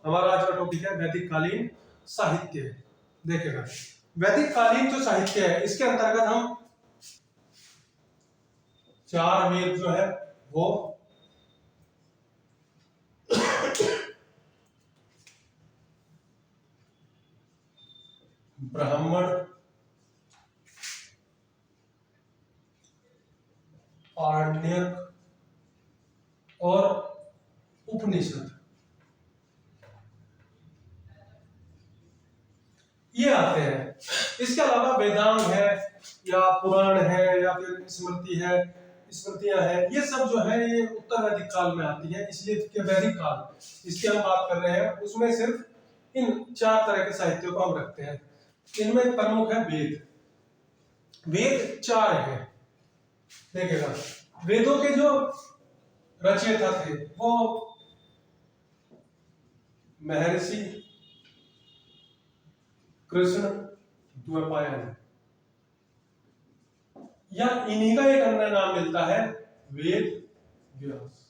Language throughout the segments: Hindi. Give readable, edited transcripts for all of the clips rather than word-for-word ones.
हमारा आज का टॉपिक है वैदिक कालीन साहित्य। देखेगा वैदिक कालीन जो साहित्य है इसके अंतर्गत हम चार वेद जो है वो ब्राह्मण, आरण्यक और उपनिषद ये आते हैं। इसके अलावा वेदांग है या पुराण है या फिर स्मृतियां है, ये सब जो है ये उत्तर वैदिक काल में आती है। इसलिए वैदिक काल इसकी हम बात कर रहे हैं, उसमें सिर्फ इन चार तरह के साहित्यों को हम रखते हैं। इनमें प्रमुख है वेद। वेद चार है। देखिएगा वेदों के जो रचयिता थे वो महर्षि कृष्ण द्वैपायन, या इन्हीं का एक अन्य नाम मिलता है वेद व्यास।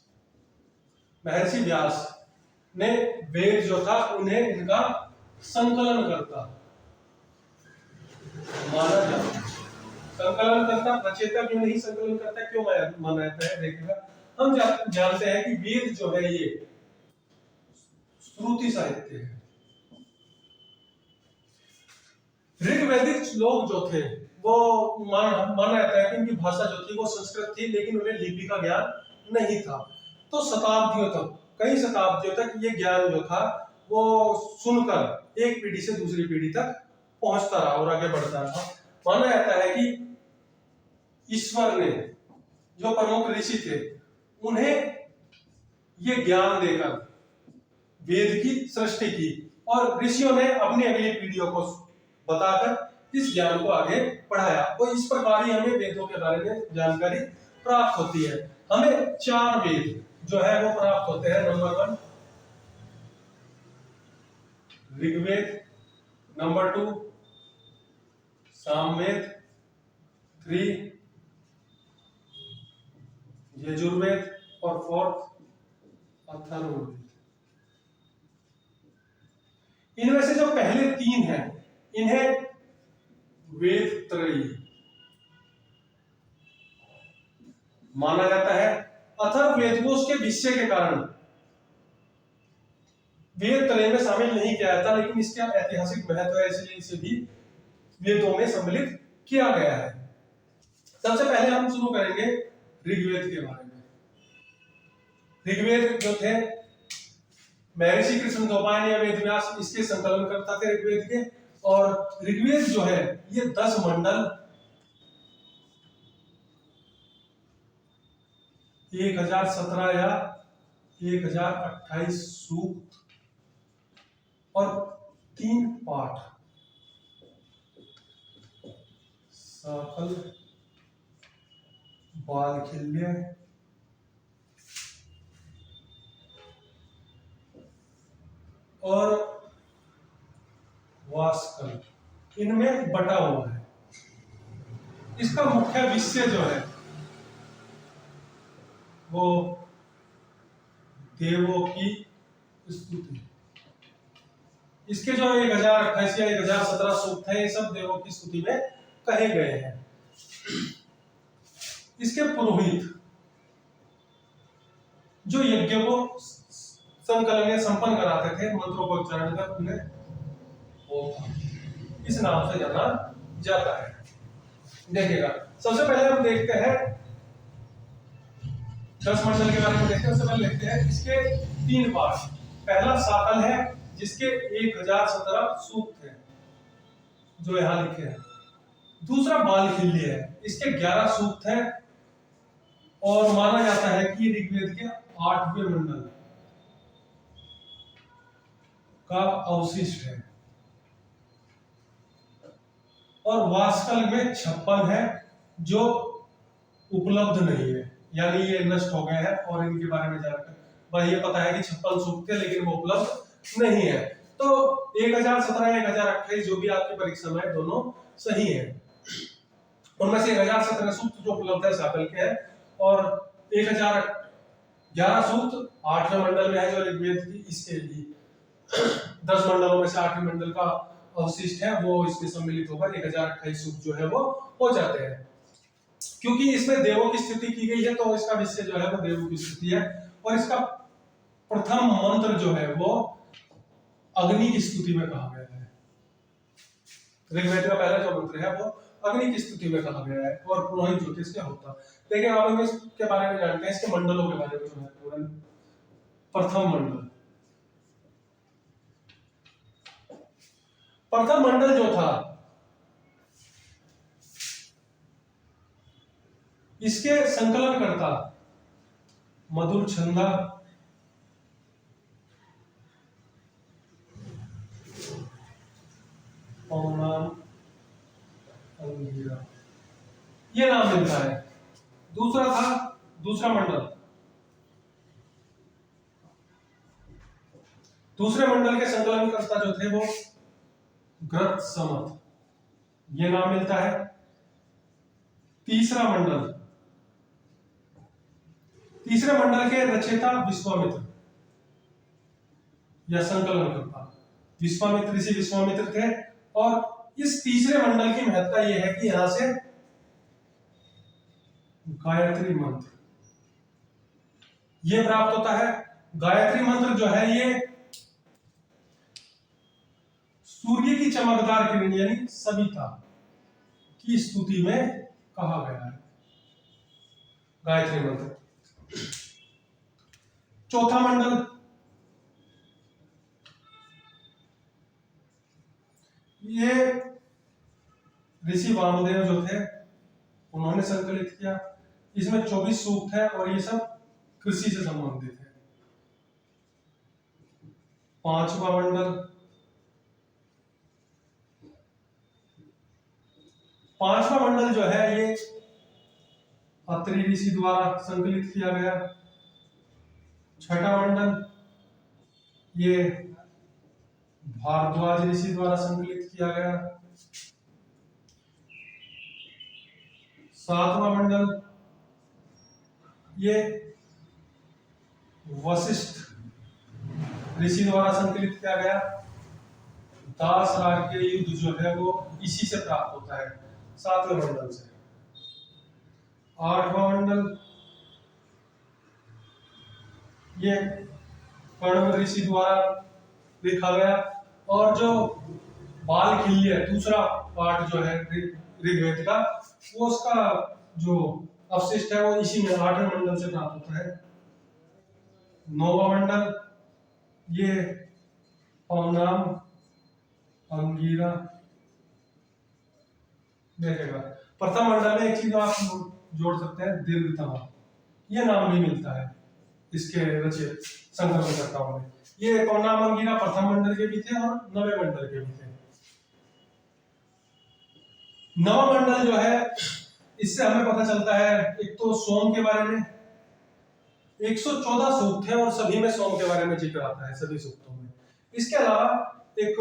महर्षि व्यास ने वेद जो था उन्हें इनका संकलन करता माना जाता। संकलन करता, रचयिता क्यों नहीं संकलन करता, क्यों माना जाता है? देखिएगा हम जानते हैं कि वेद जो है ये श्रुति साहित्य है। ऋग्वैदिक लोग जो थे वो माना जाता है कि उनकी भाषा जो थी वो संस्कृत थी, लेकिन उन्हें लिपि का ज्ञान नहीं था। तो शताब्दियों तक, कई शताब्दियों तक ये ज्ञान जो था वो सुनकर एक पीढ़ी से दूसरी पीढ़ी तक पहुंचता रहा और आगे बढ़ता रहा। माना जाता है कि ईश्वर ने जो प्रमुख ऋषि थे उन्हें ये ज्ञान देकर वेद की सृष्टि की, और ऋषियों ने अपनी अगली पीढ़ियों को बताकर इस ज्ञान को आगे बढ़ाया। तो इस प्रकार ही हमें वेदों के बारे में जानकारी प्राप्त होती है। हमें चार वेद जो है वो प्राप्त होते हैं। नंबर 1 ऋग्वेद, नंबर 2 सामवेद, 3 यजुर्वेद और 4 अथर्ववेद। इनमें से जो पहले 3 हैं इन्हें वेद त्रयी माना जाता है। अथर्ववेद को उसके विषय के कारण वेद त्रय में शामिल नहीं किया जाता, लेकिन इसका ऐतिहासिक महत्व है इसलिए इसे भी वेदों में सम्मिलित किया गया है। सबसे पहले हम शुरू करेंगे ऋग्वेद के बारे में। ऋग्वेद जो थे महर्षि कृष्ण द्वैपायन या वेद व्यास इसके संकलन करता थे ऋग्वेद के। और ऋग्वेद जो है ये 10 मंडल, 1017 या 1028 सूक्त और 3 पाठ, साकल, बालखिल्य और वास्कल इनमें बटा हुआ है। इसका मुख्य विषय जो है वो देवों की स्तुति। इसके जो 1028 या 1017 सूक्त हैं ये सब देवों की स्तुति में कहे गए हैं। इसके पुरोहित जो यज्ञ को संकलन संपन्न कराते थे, मंत्रों को उच्चारण कर उन्हें इस नाम से जाना जाता है। देखिएगा सबसे पहले हम देखते हैं 10 मंडल के बारे में देखते हैं। सबसे पहले देखते हैं इसके 3 पाठ। पहला साकल है जिसके 1017 सूक्त हैं जो यहाँ लिखे हैं। दूसरा बालखिल्य है, इसके 11 सूक्त हैं और माना जाता है कि ऋग्वेद के 8वें मंडल का अवशिष्ट है। और वास्कल में 56 है जो उपलब्ध नहीं है, यानी ये नष्ट हो गए हैं और इनके बारे में जानकर बस ये पता है कि 56 सूक्त थे लेकिन वो उपलब्ध नहीं है। तो 1017 या 1028 जो भी आपकी परीक्षा में दोनों सही है। उनमें से 1017 सूक्त जो उपलब्ध है साकल के हैं और 1011 सूक्त 8वें मंडल में है जो ऋग्वेद की इसके लिए 10 मंडलों में से 8 मंडल का अवशिष्ट है वो इसमें सम्मिलित होकर 1028 सूक्त जो है वो हो जाते हैं। क्योंकि इसमें देवों की स्तुति की गई है तो इसका विषय जो है वो देवों की स्तुति है, और इसका प्रथम मंत्र जो है वो अग्नि की स्तुति में कहा गया है। ऋग्वेद का पहला जो मंत्र है वो अग्नि की स्तुति में कहा गया है, और पुरोहित ज्योतिष के होता। लेकिन अब हम इसके बारे में जानते हैं, इसके मंडलों के बारे में जो है। प्रथम मंडल जो था इसके संकलन करता मधुर छंदा, अंगीरा, ये नाम मिलता है। दूसरा मंडल, दूसरे मंडल के संकलन करता जो थे वो ग्रत समत, ये नाम मिलता है। तीसरे मंडल के रचयिता विश्वामित्र या संकलन करता विश्वामित्र, ऋषि विश्वामित्र थे। और इस तीसरे मंडल की महत्ता यह है कि यहां से गायत्री मंत्र ये प्राप्त होता है। गायत्री मंत्र जो है ये सूर्य की चमकदार किरण यानी सविता की स्तुति में कहा गया है गायत्री मंत्र। चौथा मंडल, ये ऋषि वामदेव जो थे उन्होंने संकलित किया। इसमें 24 सूक्त है और ये सब कृषि से संबंधित है। पांचवा मंडल जो है ये अत्रि ऋषि द्वारा संकलित किया गया। छठा मंडल ये भारद्वाज ऋषि द्वारा संकलित किया गया। सातवां मंडल ये वशिष्ठ ऋषि द्वारा संकलित किया गया। दास राग के युद्ध जो है वो इसी से प्राप्त होता है, सातवें मंडल से। आठवां मंडल ये कण्व ऋषि द्वारा लिखा गया। और जो बाल खिल्य दूसरा पार्ट जो है ऋग्वेद का, वो उसका जो अवशिष्ट है वो इसी में 8वें मंडल से प्राप्त होता है। 9वां मंडल ये पौनाम अंगीरा देखेगा। प्रथम मंडल में एक चीज आप जोड़ सकते हैं, दीर्घतम, ये नाम भी मिलता है इसके रचित संकलनकर्ताओं में। ये पौनाम अंगीरा प्रथम मंडल के भी थे और 9वें मंडल के भी थे। 9वां मंडल जो है इससे हमें पता चलता है एक तो सोम के बारे में 114 सूक्त है और सभी में सोम के बारे में जिक्र आता है, सभी सूक्तों में। इसके अलावा एक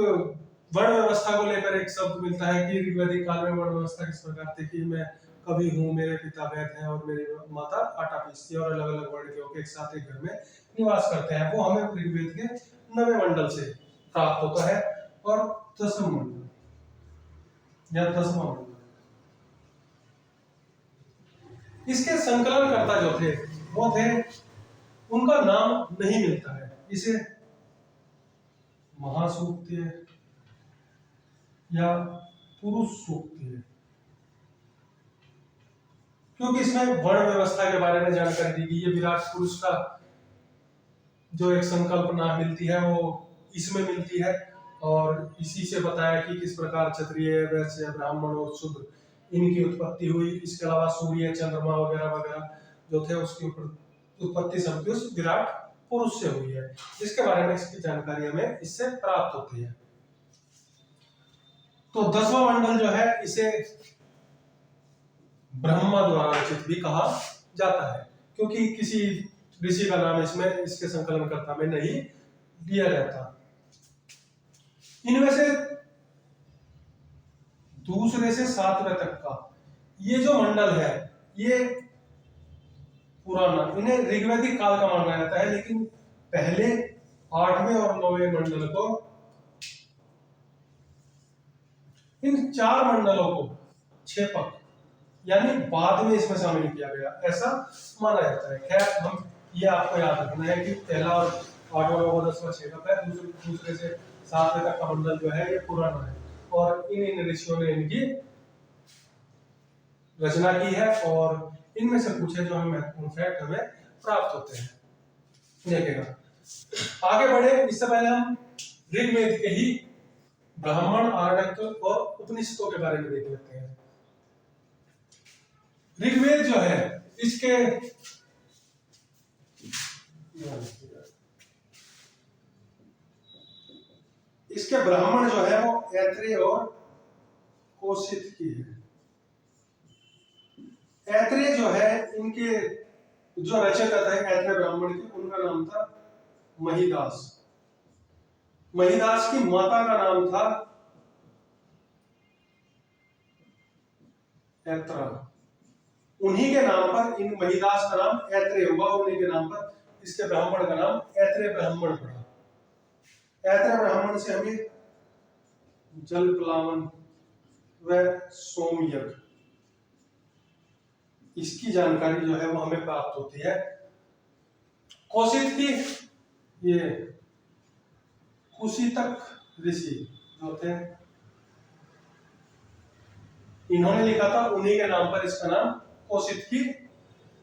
वर्ण व्यवस्था को लेकर एक शब्द मिलता है कि ऋग्वैदिक काल में वर्ण व्यवस्था किस प्रकार थी कि मैं कवि हूँ, मेरे पिता वैद हैं और मेरी माता आटा पीसती है, और अलग अलग वर्ण के लोग एक साथ एक घर में निवास करते हैं। वो हमें ऋग्वेद के 9वें मंडल से प्राप्त होता है। और 10वां मंडल या 10वां मंडल, इसके संकलनकर्ता जो थे वो थे, उनका नाम नहीं मिलता है। इसे महासूक्त या पुरुष सूक्त है, क्योंकि इसमें वर्ण व्यवस्था के बारे में जानकारी दी गई है। विराट पुरुष का जो एक संकल्पना मिलती है वो इसमें मिलती है, और इसी से बताया कि किस प्रकार क्षत्रिय, वैश्य, ब्राह्मण और शूद्र इनकी उत्पत्ति हुई। इसके अलावा सूर्य, चंद्रमा वगैरह वगैरह जो थे उसकी उत्पत्ति सबकी उस विराट पुरुष से हुई है। इसके बारे में इसकी जानकारी हमें इससे प्राप्त होती है। तो 10वां मंडल जो है इसे ब्रह्मा द्वारा रचित भी कहा जाता है, क्योंकि किसी ऋषि का नाम इसमें इसके संकलनकर्ता में नहीं दिया जाता। इनमें से दूसरे से 7वें तक का ये जो मंडल है ये पुराना, इन्हें ऋग्वैदिक काल का माना जाता है, लेकिन पहले 8वें और 9वें मंडल को, इन 4 मंडलों को क्षेपक यानी बाद में इसमें शामिल किया गया, ऐसा माना जाता है। खैर हम ये आपको याद रखना है कि पहला और 8वां 9वां 10वां क्षेपक है, दूसरे से 7वें तक का मंडल जो है ये पुराना है, और इन ऋषियों ने इनकी रचना की है, और इनमें से कुछ है जो हमें महत्वपूर्ण फैक्ट हमें प्राप्त होते हैं। देखिएगा आगे बढ़े इससे पहले हम ऋग्वेद के ही ब्राह्मण, आरण्यक और उपनिषदों के बारे में देख लेते हैं। ऋग्वेद जो है इसके ब्राह्मण जो है वो ऐत्रेय और कौशिक की है। ऐत्रेय जो है इनके जो रचयिता थे ऐत्रेय ब्राह्मण के, उनका नाम था महिदास। महिदास की माता का नाम था ऐत्रा। उन्हीं के नाम पर इन महिदास का नाम ऐत्रेय हुआ, उन्हीं के नाम पर इसके ब्राह्मण का नाम ऐत्रेय ब्राह्मण पड़ा। ऐत्रेय ब्राह्मण से हमें जल प्लावन व सोमयज्ञ इसकी जानकारी जो है वो हमें प्राप्त होती है। कौशिक की ये कुशितक ऋषि जो थे, इन्होंने लिखा था, उन्हीं के नाम पर इसका नाम कौशिक की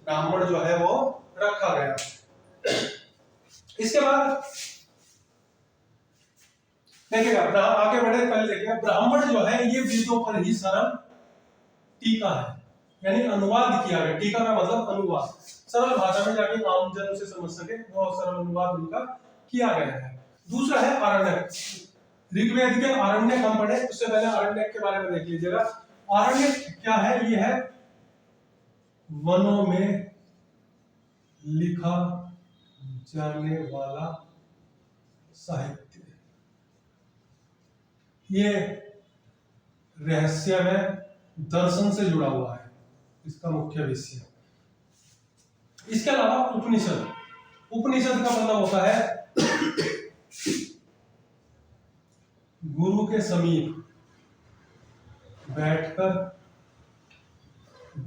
ब्राह्मण जो है वो रखा गया। इसके बाद देखिएगा आगे बढ़े पहले देखिएगा ब्राह्मण जो है ये वेदों पर ही सरल टीका है, यानी अनुवाद किया गया। टीका का मतलब अनुवाद, सरल भाषा में जाके आम जन उसे समझ सके, वो सरल अनुवाद उनका किया गया है। दूसरा है आरण्यक। ऋग्वेद के आरण्यक हम पढ़े, उससे पहले आरण्यक के बारे में देख लीजिएगा। आरण्यक क्या है? ये है वनों में लिखा जाने वाला साहित्य। ये रहस्यमय दर्शन से जुड़ा हुआ है, इसका मुख्य विषय। इसके अलावा उपनिषद, उपनिषद का मतलब होता है गुरु के समीप बैठकर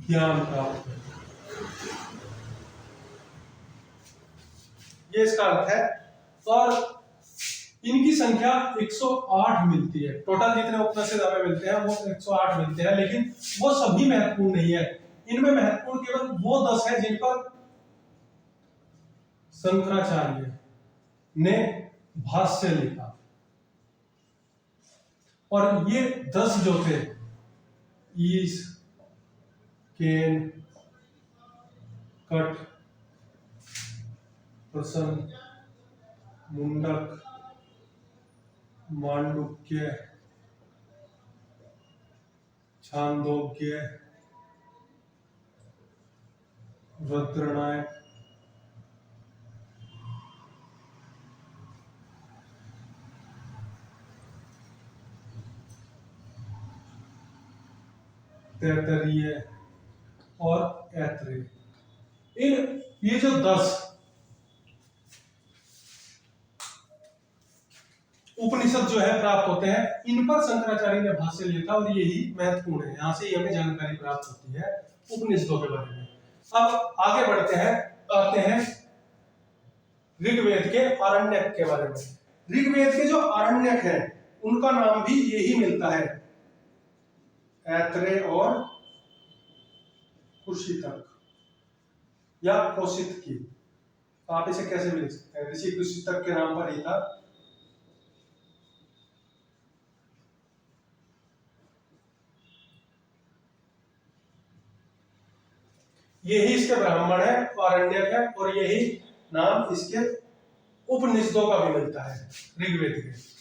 ज्ञान प्राप्त करना, ये इसका अर्थ है। और इनकी संख्या 108 मिलती है। टोटल जितने उपनिषद हमें मिलते हैं वो 108 मिलते हैं, लेकिन वो सभी महत्वपूर्ण नहीं है। इनमें महत्वपूर्ण केवल वो 10 है जिन पर शंकराचार्य ने भाष्य लिखा। और ये 10 जो थे, ईश, केन, कट, प्रसन, मुंडक, मांडुक्य, छांदोग्य, रुद्रनायक, तैतरीय और ऐत्रेय, इन ये जो 10 उपनिषद जो है प्राप्त होते हैं, इन पर शंकराचार्य ने भाष्य लिखा और यही महत्वपूर्ण है। यहां से हमें जानकारी प्राप्त होती है उपनिषदों के बारे में। अब आगे बढ़ते हैं, आते हैं ऋग्वेद के आरण्यक के बारे में। ऋग्वेद के जो आरण्यक हैं उनका नाम भी यही मिलता है, ऐत्रेय और कुशितक या कौशिक की। आप इसे कैसे भी लिख सकते हैं, ऋषि कुशितक के नाम पर ही था। यही इसके ब्राह्मण है, आरण्यक है, और यही नाम इसके उपनिषदों का भी मिलता है ऋग्वेद के।